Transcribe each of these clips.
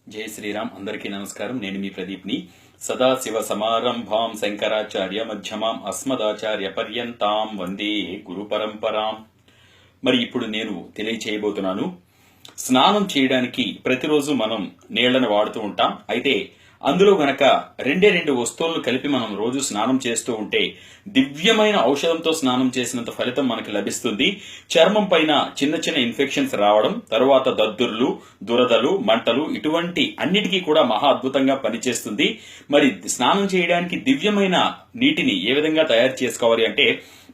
జై శ్రీరామ్. అందరికీ నమస్కారం. నేను మీ ప్రదీప్ని. సదాశివ సమారంభాం శంకరాచార్య మధ్యమాం అస్మదాచార్య పర్యంతాం వందే గురు పరంపరాం. మరి ఇప్పుడు నేను తెలియచేయబోతున్నాను. స్నానం చేయడానికి ప్రతిరోజు మనం నీళ్లను వాడుతూ ఉంటాం. అయితే అందులో గనక రెండు వస్తువులను కలిపి మనం రోజు స్నానం చేస్తూ ఉంటే దివ్యమైన ఔషధంతో స్నానం చేసినంత ఫలితం మనకి లభిస్తుంది. చర్మం పైన చిన్న చిన్న ఇన్ఫెక్షన్స్ రావడం, తరువాత దద్దుర్లు, దురదలు, మంటలు ఇటువంటి అన్నిటికీ కూడా మహా అద్భుతంగా పనిచేస్తుంది. మరి స్నానం చేయడానికి దివ్యమైన నీటిని ఏ విధంగా తయారు చేసుకోవాలి అంటే,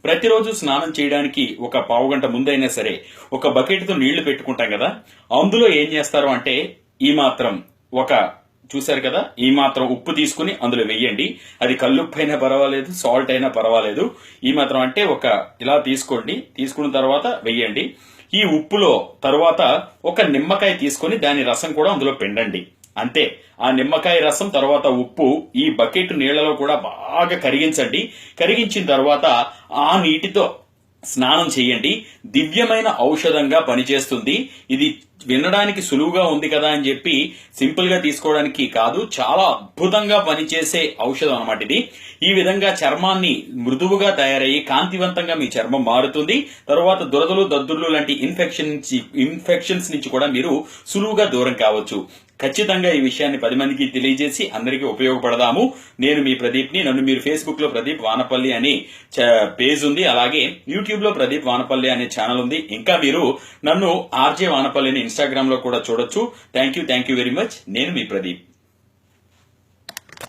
ప్రతిరోజు స్నానం చేయడానికి ఒక పావుగంట ముందైనా సరే ఒక బకెట్తో నీళ్లు పెట్టుకుంటాం కదా, అందులో ఏం చేస్తారు అంటే ఈ మాత్రం చూశారు కదా, ఈ మాత్రం ఉప్పు తీసుకుని అందులో వెయ్యండి. అది కల్లుప్పు అయినా పర్వాలేదు, సాల్ట్ అయినా పర్వాలేదు. ఈ మాత్రం అంటే ఇలా తీసుకోండి. తీసుకున్న తర్వాత వెయ్యండి. ఈ ఉప్పులో తరువాత ఒక నిమ్మకాయ తీసుకుని దాని రసం కూడా అందులో పిండండి. అంతే. ఆ నిమ్మకాయ రసం తర్వాత ఉప్పు ఈ బకెట్ నీళ్లలో కూడా బాగా కరిగించండి. కరిగించిన తర్వాత ఆ నీటితో స్నానం చేయండి. దివ్యమైన ఔషధంగా పనిచేస్తుంది. ఇది వినడానికి సులువుగా ఉంది కదా అని చెప్పి సింపుల్ గా తీసుకోవడానికి కాదు, చాలా అద్భుతంగా పనిచేసే ఔషధం అన్నమాట ఇది. ఈ విధంగా చర్మాన్ని మృదువుగా తయారయ్యి కాంతివంతంగా మీ చర్మం మారుతుంది. తరువాత దురదలు, దద్దుర్లు లాంటి ఇన్ఫెక్షన్స్ నుంచి కూడా మీరు సులువుగా దూరం కావచ్చు. ఖచ్చితంగా ఈ విషయాన్ని 10 మందికి తెలియజేసి అందరికీ ఉపయోగపడదాము. నేను మీ ప్రదీప్ని. నన్ను మీరు ఫేస్బుక్ లో ప్రదీప్ వానపల్లి అని పేజ్ ఉంది, అలాగే యూట్యూబ్ లో ప్రదీప్ వానపల్లి అనే ఛానల్ ఉంది. ఇంకా మీరు నన్ను ఆర్జే వానపల్లిని ఇన్స్టాగ్రామ్ లో కూడా చూడొచ్చు. Thank you very much. నేను మీ ప్రదీప్.